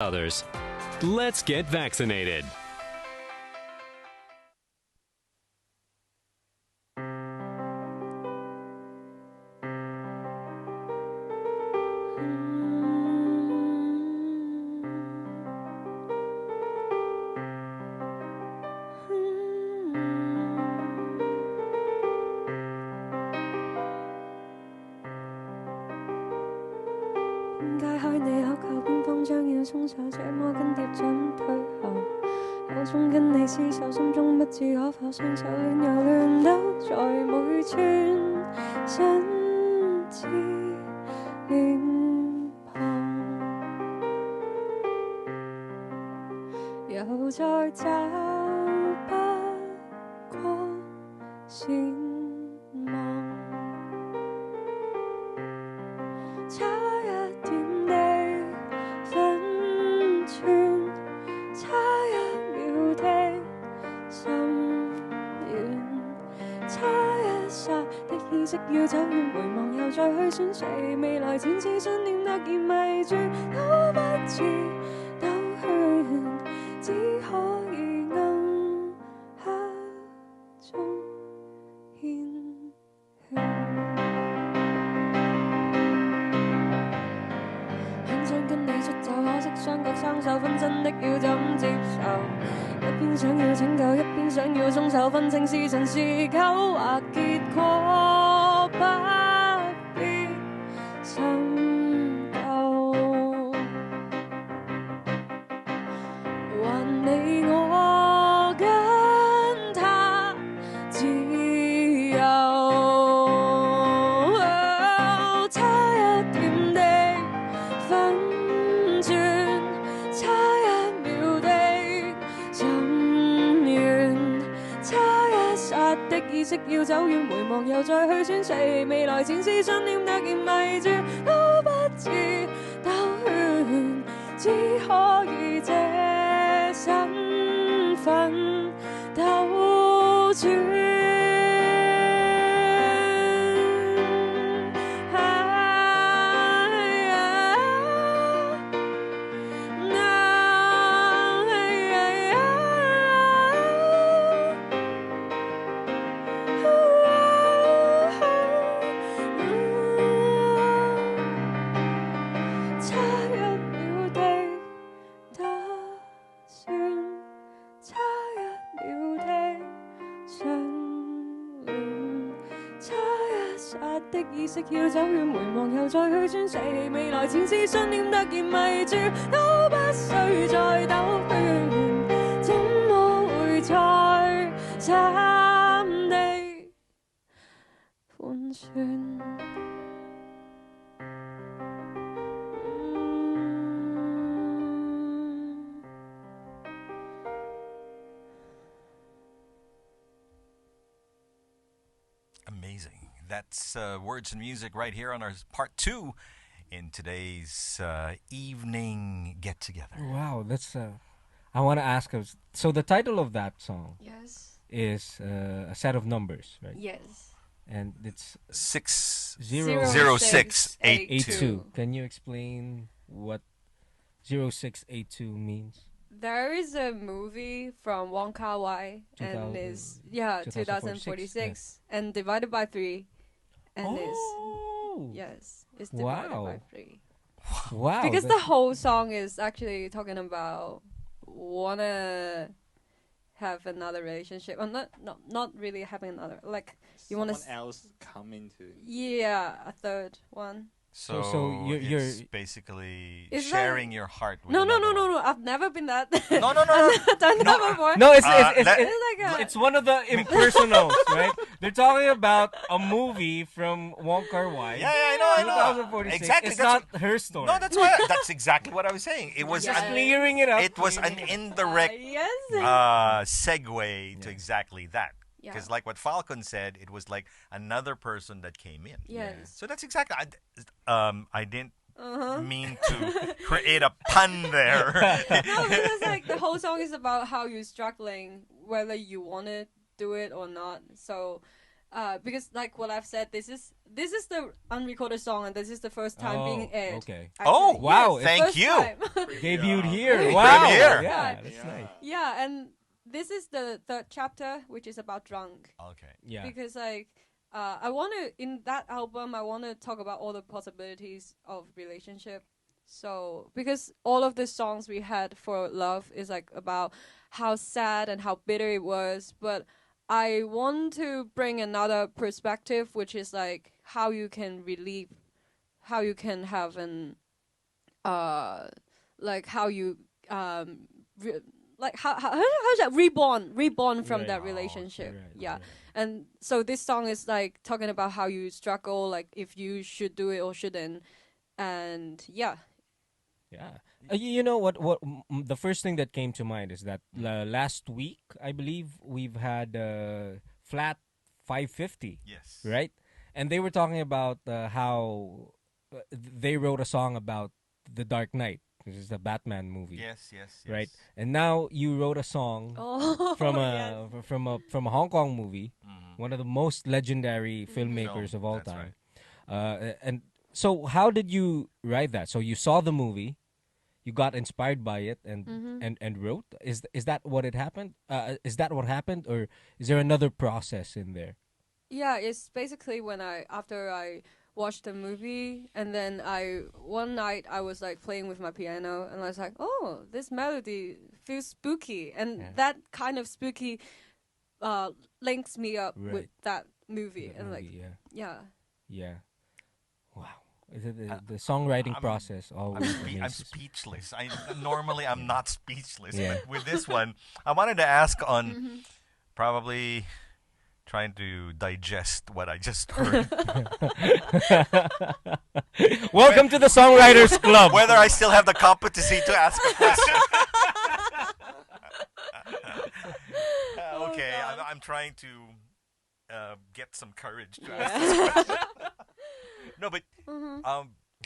others. Let's get vaccinated. Amazing. That's words and music right here on our part 2 in today's evening get-together. Wow, that's... I want to ask us... So the title of that song is a set of numbers, right? Yes. And it's 0682. Can you explain what 0682 means? There is a movie from Wong Kar-wai and is 2046 yes. and divided by 3 and it's divided Wow. by 3. Wow. Because the whole song is actually talking about wanna have another relationship. Not really having another, like you want someone else come into a third one. So you're it's basically Is sharing your heart with No. I've never been that. No. I've done that before. No, it's like it's one of the impersonals, right? They're talking about a movie from Wong Kar-wai. Yeah, I know. 2046. Exactly. It's not her story. No, that's exactly what I was saying. It was clearing it up. It was an indirect segue to exactly that. Because like what Falcon said, it was like another person that came in. Yes. So that's exactly. I didn't mean to create a pun there. No, because like the whole song is about how you're struggling, whether you want to do it or not. So because like what I've said, this is the unrecorded song, and this is the first time being aired. Okay. Actually. Oh, wow! Yes, Thank first you. time. Debuted here. Yeah. Wow. Premiere. Yeah, that's nice. Yeah, and this is the third chapter, which is about drunk. Okay. Yeah. Because like I want to in that album I want to talk about all the possibilities of relationship. So because all of the songs we had for love is like about how sad and how bitter it was, but I want to bring another perspective, which is like how you can relieve, how you can have an like how you like how's that reborn from Right. that relationship. Right, Yeah. right. And so this song is like talking about how you struggle, like if you should do it or shouldn't. And yeah. Yeah. You know what? The first thing that came to mind is that last week, I believe, we've had Flat 550. Yes. Right? And they were talking about how they wrote a song about the Dark Knight. This is the Batman movie. Yes, yes, yes. Right? And now you wrote a song from a yes. from a Hong Kong movie, one of the most legendary filmmakers Film, of all that's time. And so, how did you write that? So you saw the movie, you got inspired by it, and wrote. Is that what it happened? Is that what happened, or is there another process in there? Yeah, it's basically when after I watched the movie, and then one night I was like playing with my piano, and I was like, oh, this melody feels spooky, and that kind of spooky links me up with that movie, and like yeah. Wow. The songwriting process always amazes I'm me. speechless. Normally I'm not speechless, but with this one, I wanted to ask on probably trying to digest what I just heard. Welcome to the Songwriters Club. Whether I still have the competency to ask a question. Okay, I'm trying to get some courage to ask this question. No, but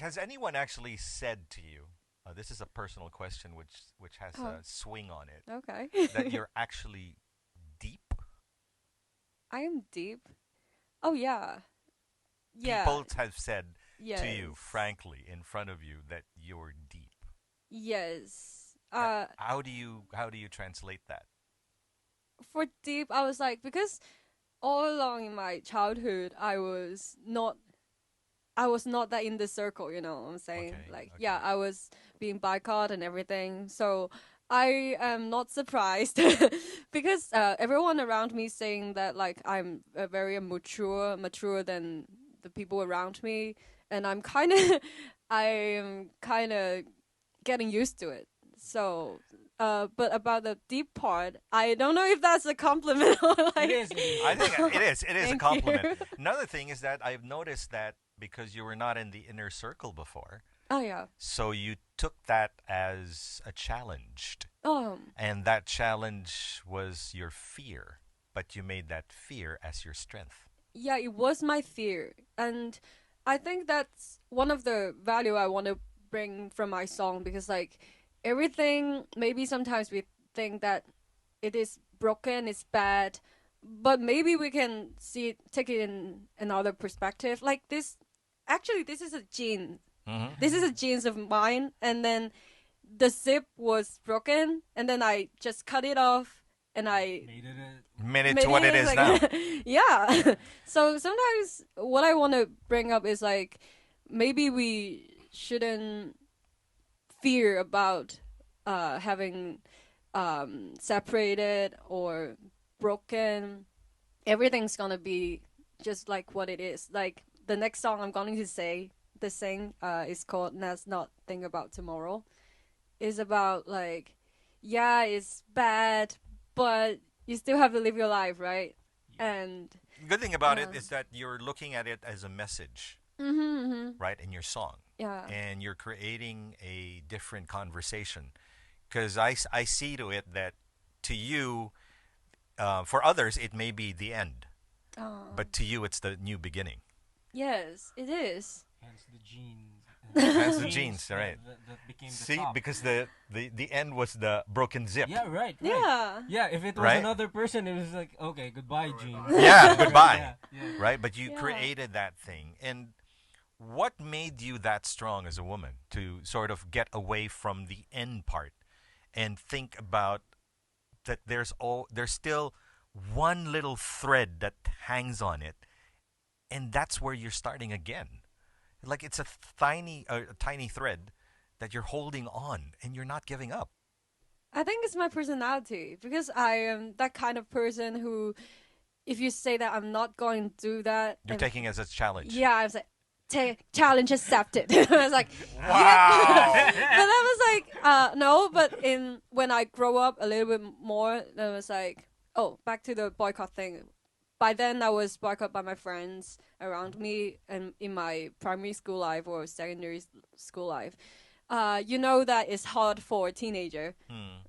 has anyone actually said to you, this is a personal question which has a swing on it, okay. that you're actually deep? I am deep. Oh yeah. Yeah. People have said yes. to you, frankly, in front of you, that you're deep. Yes. How do you translate that? For deep, I was like, because all along in my childhood, I was not that in the circle, you know what I'm saying? Okay, yeah, I was being boycotted and everything. So I am not surprised because everyone around me saying that like I'm very mature than the people around me, and I'm kind of getting used to it. So, but about the deep part, I don't know if that's a compliment or like. It is. I think it is. It is a Thank compliment. you. Another thing is that I've noticed that because you were not in the inner circle before, Oh yeah. so you took that as a challenge. Oh. And that challenge was your fear, but you made that fear as your strength. Yeah, it was my fear, and I think that's one of the value I want to bring from my song, because like everything, maybe sometimes we think that it is broken, it's bad, but maybe we can take it in another perspective. Like this, actually, this is a gene. Mm-hmm. This is a genes of mine, and then the zip was broken, and then I just cut it off, and I Made it to what it is like, now. yeah. So sometimes what I want to bring up is like maybe we shouldn't fear about having separated or broken. Everything's gonna be just like what it is. Like the next song I'm going to sing is called "Let's Not Think About Tomorrow." It's about like, yeah, it's bad, but you still have to live your life, right? And Good thing about it is that you're looking at it as a message, right, in your song. yeah, And you're creating a different conversation. Because I see to it that to you, for others, it may be the end. But to you, it's the new beginning. yes, it is. Hence the gene Pants and jeans, yeah, right? that became the See, top. because the end was the broken zip. Yeah, right, right. Yeah. Yeah, if it was Right? another person, it was like, okay, goodbye, jeans. Yeah, goodbye. Yeah, yeah. Right? But you Yeah. created that thing. And what made you that strong as a woman to sort of get away from the end part and think about that there's still one little thread that hangs on it, and that's where you're starting again. Like it's a tiny thread that you're holding on and you're not giving up. I think it's my personality because I am that kind of person who, if you say that I'm not going to do that, You're taking it as a challenge. yeah, I was like, challenge accepted. I was like, Wow. but I was like, no. But when I grow up a little bit more, I was like, oh, back to the boycott thing. By then, I was boycotted by my friends around me and in my primary school life or secondary school life. You know that it's hard for a teenager.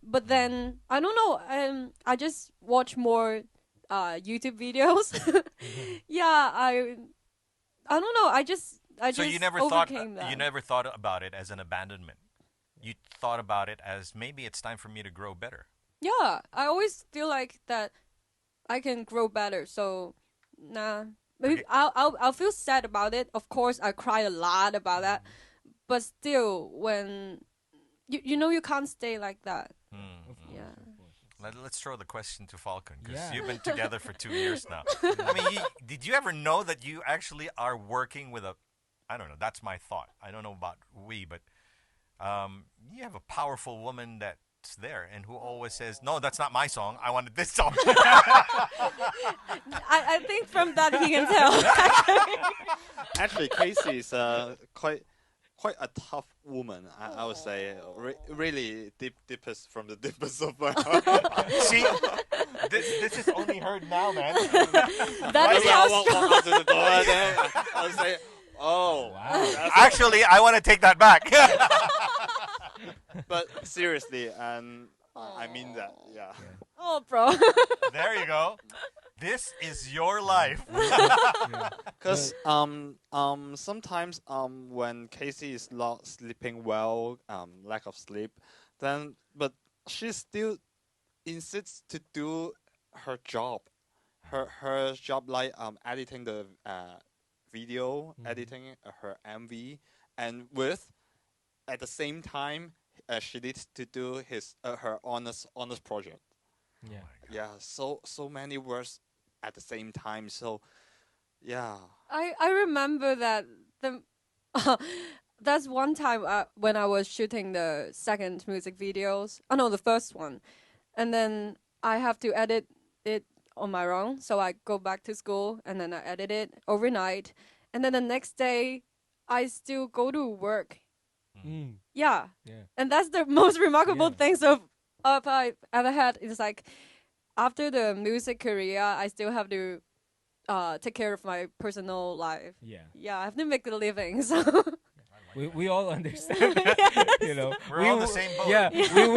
But then I don't know. I just watch more YouTube videos. Yeah, I don't know. I just So you never overcame that. you never thought about it as an abandonment. You thought about it as maybe it's time for me to grow better. Yeah, I always feel like that I can grow better. So, nah. Maybe Okay. I'll feel sad about it. Of course, I cry a lot about that. But still, when you know you can't stay like that. Yeah. Let's throw the question to Falcon because Yeah. you've been together for 2 years now. I mean, did you ever know that you actually are working with a? I don't know. That's my thought. I don't know about we, but you have a powerful woman that's there and who always says, "No, that's not my song. I wanted this song." I think from that he can tell. Actually, Kasey is quite a tough woman. I would say, really deepest from the deepest of my heart. See, this is only heard now, man. That is how Walk out to the door, and then I would say, "Oh, Wow. Actually, I want to take that back. But seriously, and I mean that, yeah. Oh, bro. There you go. This is your life. Because sometimes when Kasey is not sleeping well, lack of sleep, then but she still insists to do her job, her job like editing the video, editing her MV, and with at the same time she needs to do her honors project. Yeah. Yeah, so many words at the same time. So, yeah. I remember that that's one time when I was shooting the second music videos. Oh no, the first one, and then I have to edit it on my own. So I go back to school and then I edit it overnight, and then the next day I still go to work. Mm. Yeah, Yeah. and that's the most remarkable Yeah. thing I've ever had. It's like after the music career, I still have to take care of my personal life. Yeah. Yeah, I have to make a living. So We all understand that. You know, We're all in the same boat. Yeah, we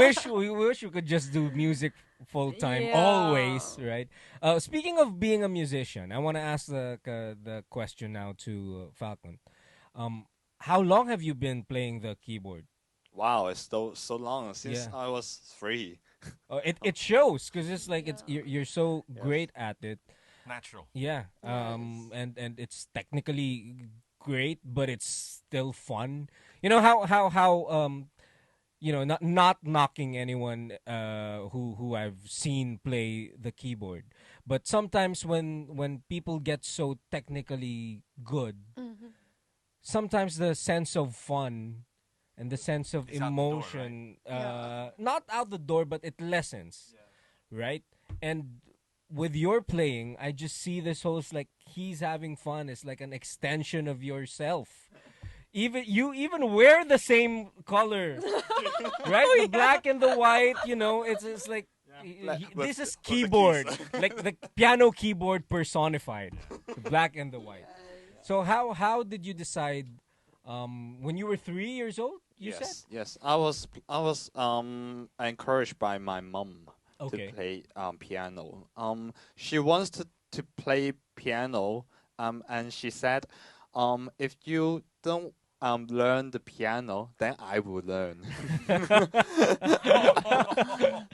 wish we could just do music full time Yeah. always, right? Speaking of being a musician, I want to ask the question now to Falcon. How long have you been playing the keyboard? Wow, it's so long since Yeah. I was 3. It shows because it's like you're so great at it. Natural. Yeah. And it's technically great, but it's still fun. You know how you know, not knocking anyone who I've seen play the keyboard, but sometimes when people get so technically good, sometimes the sense of fun and the sense of It's out the door, emotion not out the door, but it lessens, right? And with your playing, I just see this whole like he's having fun. It's like an extension of yourself. You even wear the same color, right? The black and the white. You know, it's like this is with the keyboard, keys. like the piano keyboard personified, the black and the white. So how did you decide when you were 3 years old? You said Yes. I was encouraged by my mom Okay. to play piano. She wants to play piano. And she said, if you don't learn the piano, then I will learn.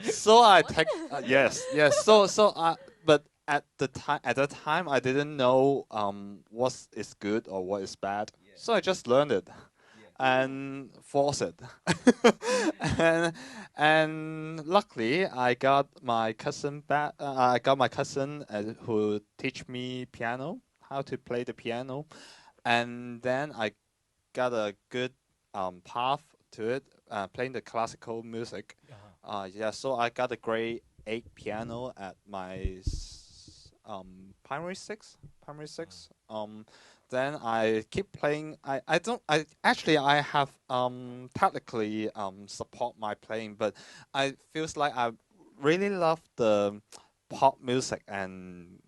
So I take yes. But at that time I didn't know what is good or what is bad. So I just learned it and force it. and luckily I got my cousin back. I got my cousin who teach me piano, how to play the piano, and then I got a good path to it, playing the classical music. Yeah, so I got a grade 8 piano at my primary six. Primary six. Then I keep playing. I don't. I actually I have technically support my playing, but I feels like I really love the pop music and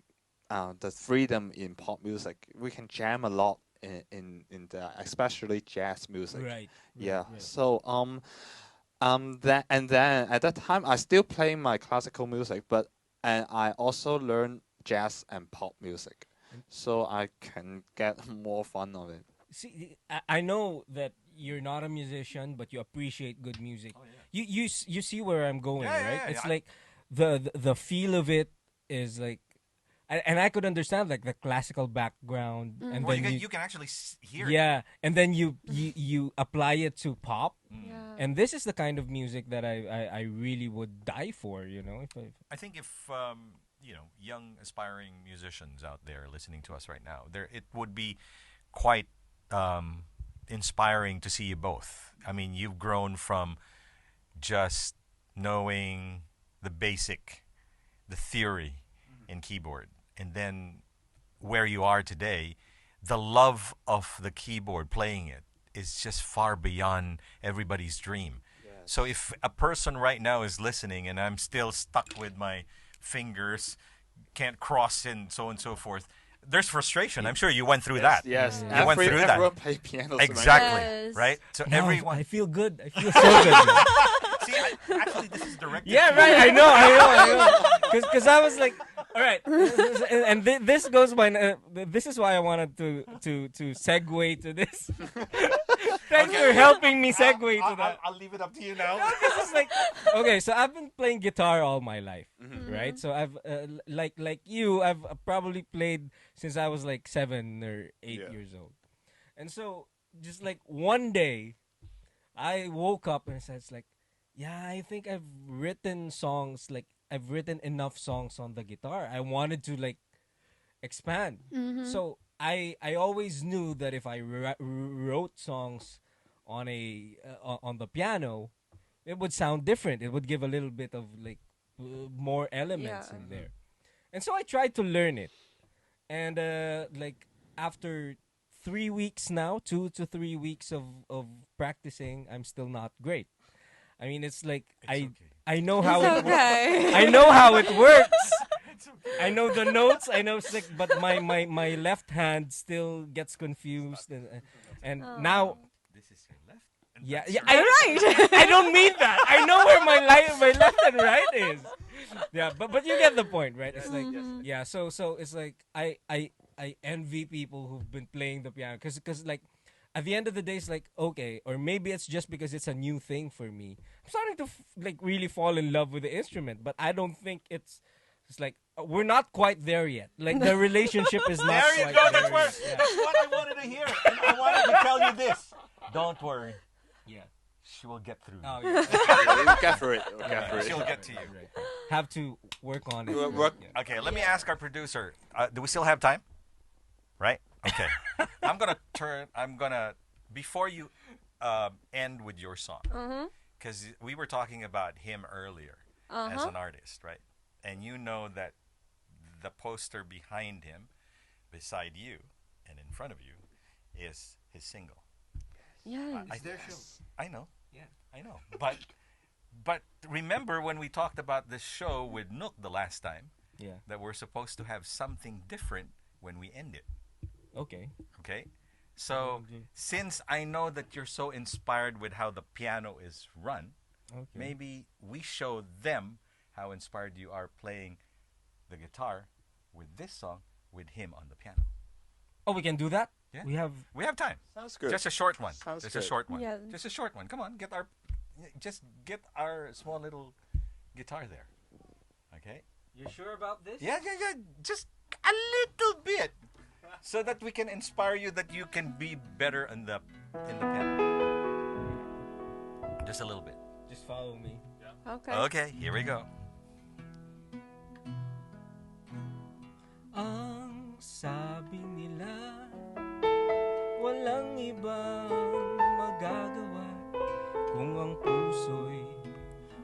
the freedom in pop music. We can jam a lot in the especially jazz music. Right. Yeah. Right. So that and then at that time I still play my classical music, but and I also learn jazz and pop music, so I can get more fun of it. See, I know that you're not a musician, but you appreciate good music. You see where I'm going, Yeah, right? yeah, It's yeah. like the feel of it is like, and I could understand like the classical background, and Well, then you can actually hear it. yeah, and then you apply it to pop, Yeah. and this is the kind of music that I really would die for. You know, if I think if young aspiring musicians out there listening to us right now, it would be quite inspiring to see you both. I mean, you've grown from just knowing the basic, the theory in keyboard, and then where you are today, the love of the keyboard, playing it, is just far beyond everybody's dream. So if a person right now is listening and I'm still stuck with my fingers, can't cross and so forth, there's frustration. I'm sure you went through that. Yes, You went through that. everyone play piano. Exactly. Yes. Right? So now everyone. I feel good. I feel so good. See, actually, this is directed. Yeah, to right. you. I know. Because I was like, all right, and this goes by. This is why I wanted to segue to this. Thanks for helping me segue to that. I'll leave it up to you now. This is like, okay, so I've been playing guitar all my life, right? So I've like you, I've probably played since I was like 7 or 8 years old, and so just like one day, I woke up and it's like, yeah, I think I've written songs, like I've written enough songs on the guitar. I wanted to like expand. So I always knew that if I wrote songs on on the piano, it would sound different. It would give a little bit of like more elements in there. And so I tried to learn it. And like after 3 weeks now, 2 to 3 weeks of practicing, I'm still not great. I mean, it's like I know how It's okay. I know how it works. I know the notes. I know, but my left hand still gets confused, and now This is your left. And yeah, that's yeah. your Right. I don't mean that. I know where my left and right is. Yeah, but you get the point, right? It's like yeah. So it's like I envy people who've been playing the piano because like. At the end of the day, it's like, okay, or maybe it's just because it's a new thing for me. I'm starting to like really fall in love with the instrument, but I don't think it's like we're not quite there yet. Like the relationship is not There you quite go. there That's yet. what I wanted to hear. And I wanted to tell you this. Don't worry. Yeah. She will get through. Oh, you. yeah. We'll get through it. We'll get through it. She'll get to you. Right. Have to work on it. Work. Yeah. Okay, let me ask our producer. Do we still have time? Right? Okay. I'm gonna before you end with your song, because we were talking about him earlier as an artist, right? And you know that the poster behind him, beside you, and in front of you, is his single. Yes. I know. Yeah. I know. But remember when we talked about this show with Nook the last time, Yeah. that we're supposed to have something different when we end it. Okay. Okay? So, since I know that you're so inspired with how the piano is run, Okay. maybe we show them how inspired you are playing the guitar with this song with him on the piano. Oh, we can do that. Yeah. We have. We have time. Sounds good. Just a short one. Sounds Just good. a short one. Yeah. Just a short one. Come on, just get our small little guitar there. Okay. You're sure about this? Yeah. Just a little bit, so that we can inspire you that you can be better in the pen. Just a little bit. Just follow me. Okay. Okay. Here we go. Ang sabi nila, walang ibang magagawa kung ang puso'y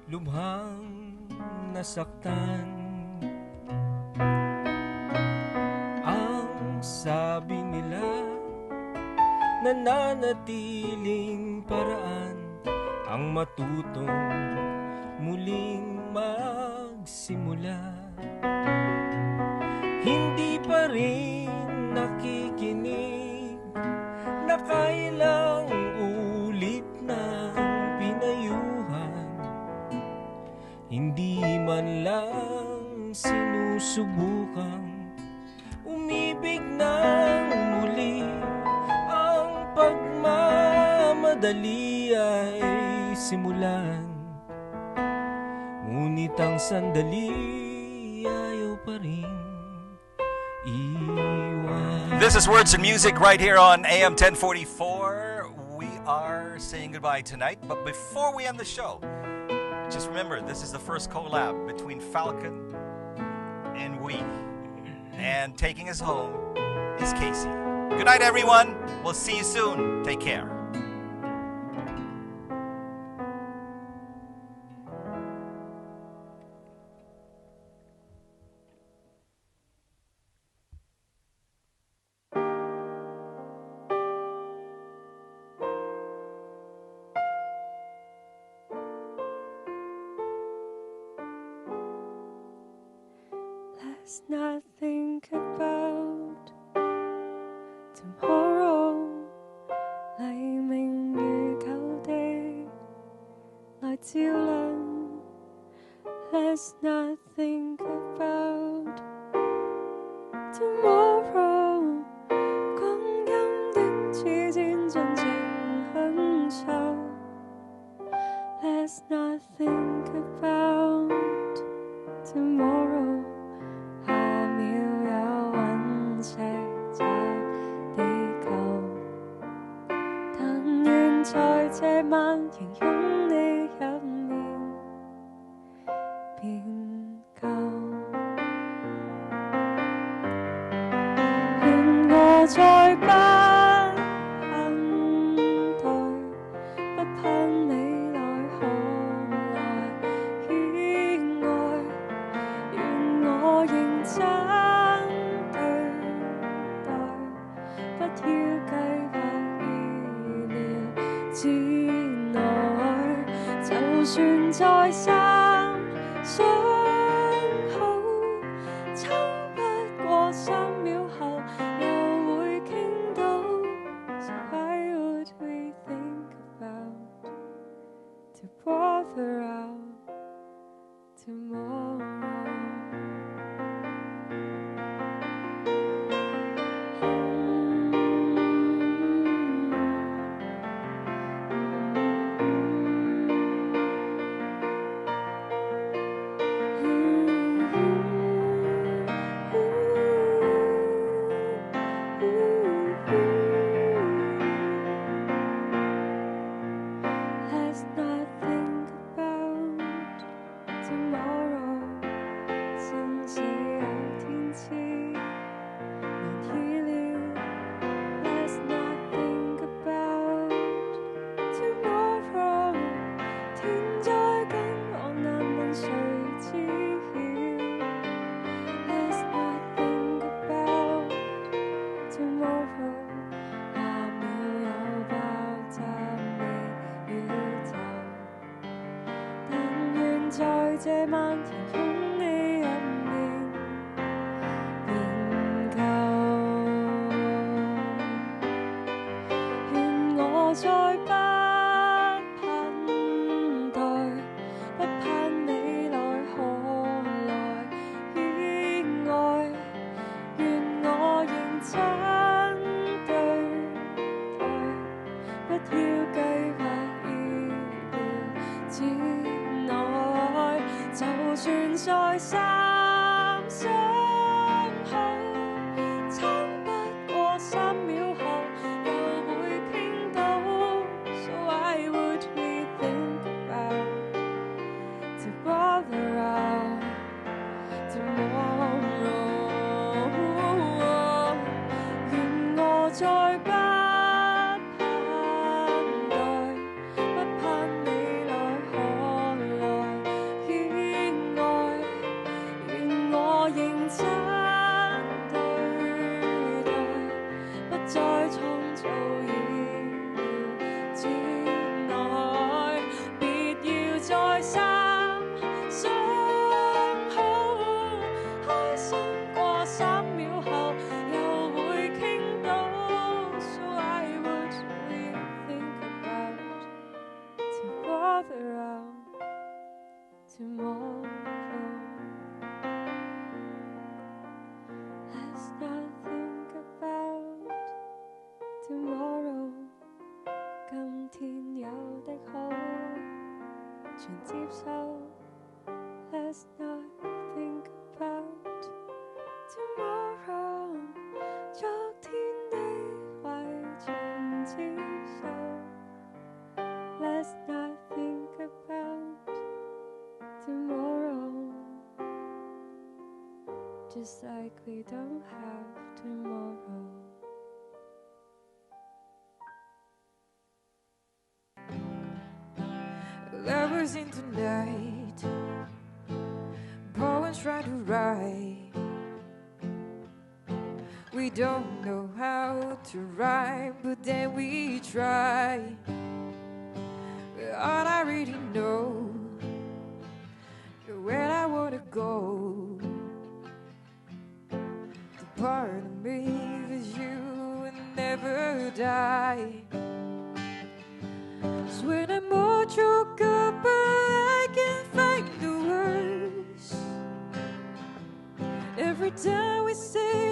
lubhang nasaktan. Ang sabi nila, nananatiling paraan ang matutong muling magsimula. Hindi pa rin nakikinig na kailang ulit ng pinayuhan. Hindi man lang sinusubukang umibig ng muli. Ang pagmamadali ay simulan, ngunit ang sandali ayaw pa rin. This is Words and Music right here on AM 1044. We are saying goodbye tonight, but before we end the show, just remember this is the first collab between Falcon and we. And taking us home is Kasey. Good night, everyone. We'll see you soon. Take care. Let's not think about tomorrow. 黎明如舊地來照亮。Let's not think about tomorrow. 光陰的似箭盡情享受。Let's not think about tomorrow. 下秒有隕石砸地球，但願在這晚仍擁你入眠便夠。願我再不恨待，不盼未來何來意外。願我認真對待，不要計劃意料之內。就算再生傷口，差不過3秒後又會傾到。So why would we think about to bother out tomorrow? Let's not think about tomorrow. 生死有天知，難意料。Let's not think about tomorrow. 天災跟我難問誰知曉。Let's not think about tomorrow. 下秒有爆炸未宇宙，但願在這晚仍擁你入眠便夠。願我再不盼待，不盼未來何來意外。願我認真對算再三相好，差不過3秒後又會傾到。So I would rethink about to bother out tomorrow。願我再不Let's not think about tomorrow。昨天的遺盡接受。Let's not think about tomorrow。Just like we don't have tomorrow。Lovers in tonight, poems try to write. We don't know how to rhyme, but then we try. All I really know, where I wanna go. The part of me with you will never die. So when I'm all choked up, but I can't find the words. Every time we say